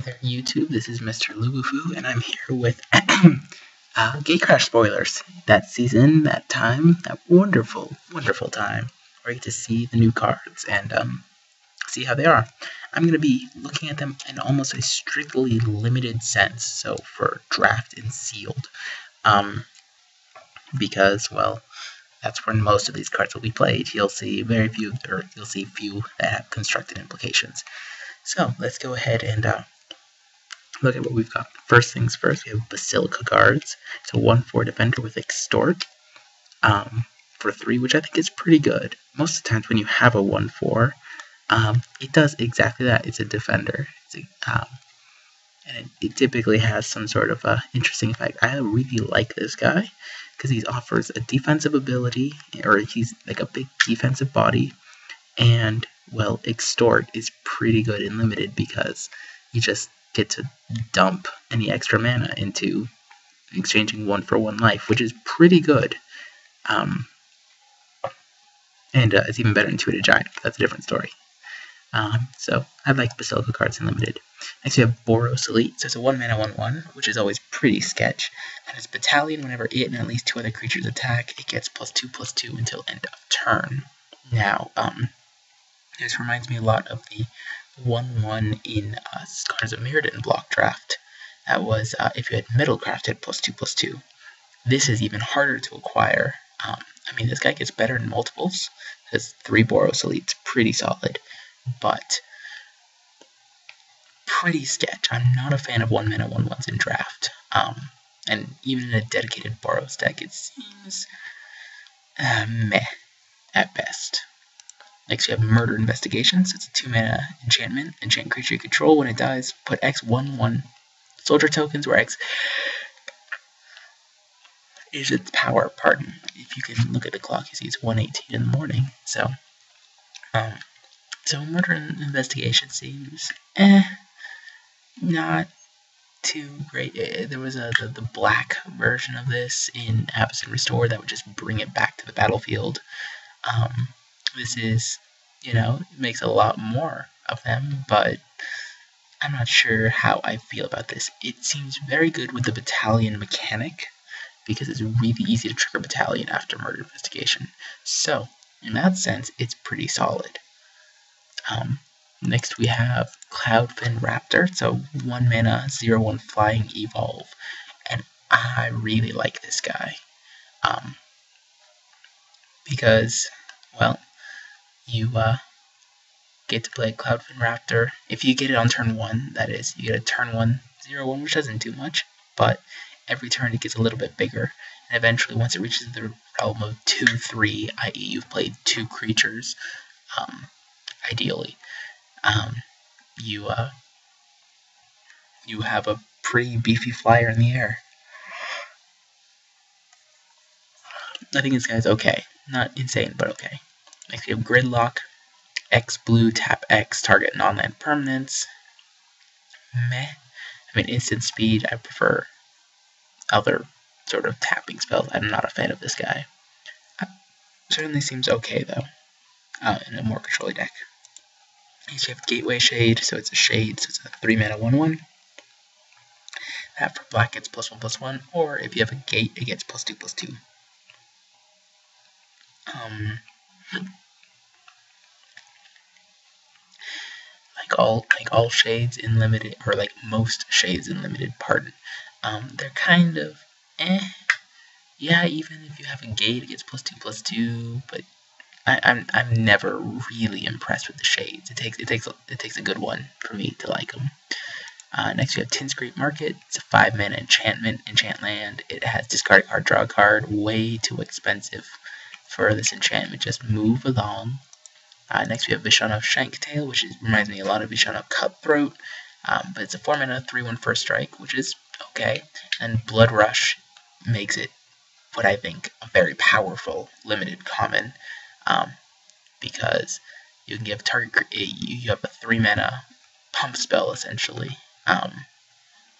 there, YouTube. This is Mrlubufu, and I'm here with Gatecrash Spoilers. That season, that time, that wonderful, wonderful time where you get to see the new cards and see how they are. I'm going to be looking at them in almost a strictly limited sense, so for draft and sealed, because, well, that's where most of these cards will be played. You'll see very few, or you'll see few that have constructed implications. So let's go ahead and look at what we've got. First things first, we have Basilica cards. It's a 1/4 defender with Extort for 3, which I think is pretty good. Most of the times when you have a 1/4, it does exactly that. It's a defender. And it typically has some sort of interesting effect. I really like this guy because he offers a defensive ability, or he's like a big defensive body, and, well, Extort is pretty good in Limited because you just get to dump any extra mana into exchanging 1-for-1 life, which is pretty good. And it's even better in Intuitive Giant, but that's a different story. So I like Basilica cards in Limited. Next we have Boros Elite. So it's a 1-mana 1/1, which is always pretty sketch. And it's Battalion. Whenever it and at least 2 other creatures attack, it gets +2/+2 until end of turn. Now, this reminds me a lot of the 1/1 in Scars of Mirrodin block draft. That was if you had Middlecraft at +2/+2. This is even harder to acquire. I mean, this guy gets better in multiples. Has 3 Boros Elites, pretty solid, but pretty sketch. I'm not a fan of 1-mana 1/1s in draft. And even in a dedicated Boros deck, it seems meh at best. Next, you have Murder Investigations. It's a 2-mana enchantment. Enchant creature you control. When it dies, put X 1/1 soldier tokens, where X is its power. Pardon. If you can look at the clock, you see it's 1:18 in the morning. So Murder Investigation seems not too great. There was the black version of this in Absent Restore that would just bring it back to the battlefield. This is, it makes a lot more of them, but I'm not sure how I feel about this. It seems very good with the Battalion mechanic, because it's really easy to trigger Battalion after Murder Investigation. So, in that sense, it's pretty solid. Next we have Cloudfin Raptor. So 1-mana 0/1 flying evolve, and I really like this guy. Because, well, you get to play Cloudfin Raptor. If you get it on turn 1, that is, you get a turn 1 0/1, which doesn't do much, but every turn it gets a little bit bigger, and eventually once it reaches the realm of 2/3, i.e. you've played 2 creatures, ideally, you have a pretty beefy flyer in the air. I think this guy's okay. Not insane, but okay. Next we have Gridlock. X blue, tap X, target non-land permanents. Meh. I mean, instant speed, I prefer other sort of tapping spells. I'm not a fan of this guy. Certainly seems okay, though, in a more controlling deck. Next you have Gateway Shade, so it's a shade, so it's a 3-mana 1/1. That for black gets +1/+1, or if you have a gate, it gets +2/+2. Like all shades in limited, or like most shades in limited, pardon, they're kind of yeah, even if you have a gate, it gets +2/+2, but I'm never really impressed with the shades. It takes a good one for me to like them. Next we have Tinscreep Market. It's a 5-mana enchantment, enchant land. It has discard a card, draw a card. Way too expensive for this enchantment. Just move along. Next we have Vishana Shanktail, which reminds me a lot of Vishana Cutthroat, but it's a 4-mana 3/1 first strike, which is okay. And Blood Rush makes it what I think a very powerful limited common, because you can give target, you have a 3-mana pump spell essentially,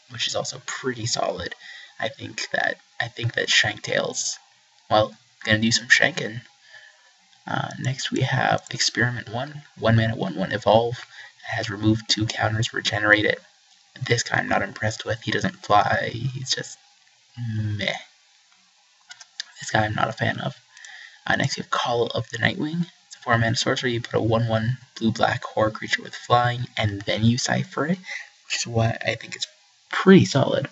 which is also pretty solid. I think that Shanktail's, well, gonna do some shanking. Next we have Experiment 1, 1-mana 1/1 evolve. It has removed 2 counters, regenerate it. This guy I'm not impressed with. He doesn't fly. He's just meh. This guy I'm not a fan of. Next, you have Call of the Nightwing. It's a 4-mana sorcery. You put a 1/1 blue-black horror creature with flying, and then you cipher it, which is why I think it's pretty solid.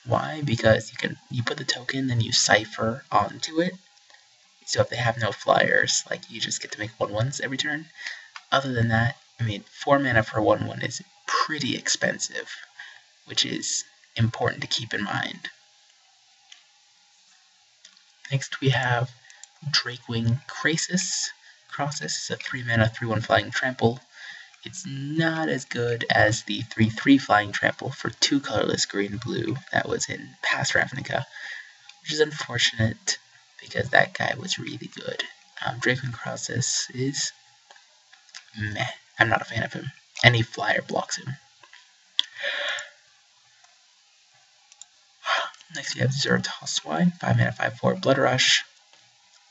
Why? Because you put the token, then you cipher onto it. So if they have no flyers, like you just get to make 1/1s every turn. Other than that, I mean, 4 mana for 1/1 is pretty expensive, which is important to keep in mind. Next, we have Drakewing Crassus. Crassus is a 3-mana 3/1 flying trample. It's not as good as the 3/3 flying trample for 2 colorless green-blue that was in past Ravnica, which is unfortunate because that guy was really good. Drakewing Crassus is meh. I'm not a fan of him. Any flyer blocks him. Next, you have Zeratos Swine, 5-mana 5/4 Blood Rush.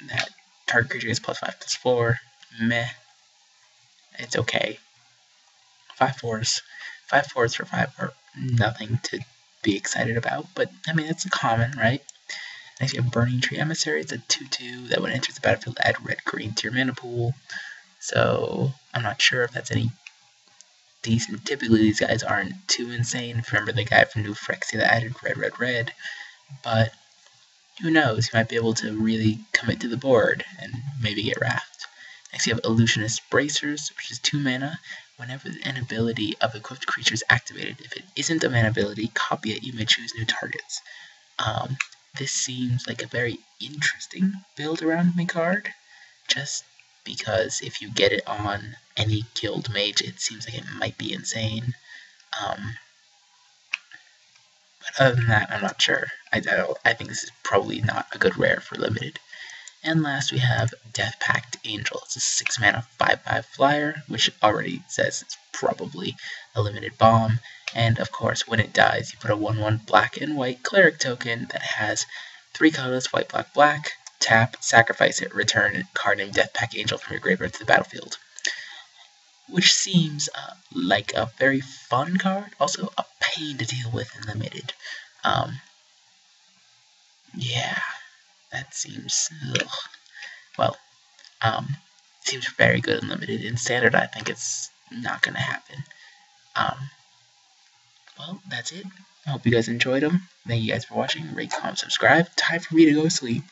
That target creature gets +5/+4. Meh. It's okay. 5/4s. 5/4s for 5 are nothing to be excited about, but I mean, it's a common, right? Next, you have Burning Tree Emissary. It's a 2/2 that when it enters the battlefield, add red-green to your mana pool. So, I'm not sure if that's any decent. Typically, these guys aren't too insane. If you remember the guy from New Phyrexia that added red, but who knows, you might be able to really commit to the board and maybe get Raft. Next, you have Illusionist Bracers, which is 2 mana. Whenever an ability of equipped creature is activated, if it isn't a mana ability, copy it. You may choose new targets. This seems like a very interesting build around my card, just because if you get it on any guild mage, it seems like it might be insane. But other than that, I'm not sure. I think this is probably not a good rare for limited. And last we have Death Pact Angel. It's a 6-mana 5/5 flyer, which already says it's probably a limited bomb. And of course, when it dies, you put a 1/1 black and white cleric token that has 3 colorless white, black, black. Tap, sacrifice it, return a card named Death Pact Angel from your graveyard to the battlefield. Which seems like a very fun card, also a pain to deal with in limited. Yeah, that seems, ugh. Well, seems very good in limited. In standard, I think it's not going to happen. Well, that's it. I hope you guys enjoyed them. Thank you guys for watching. Rate, comment, subscribe. Time for me to go to sleep.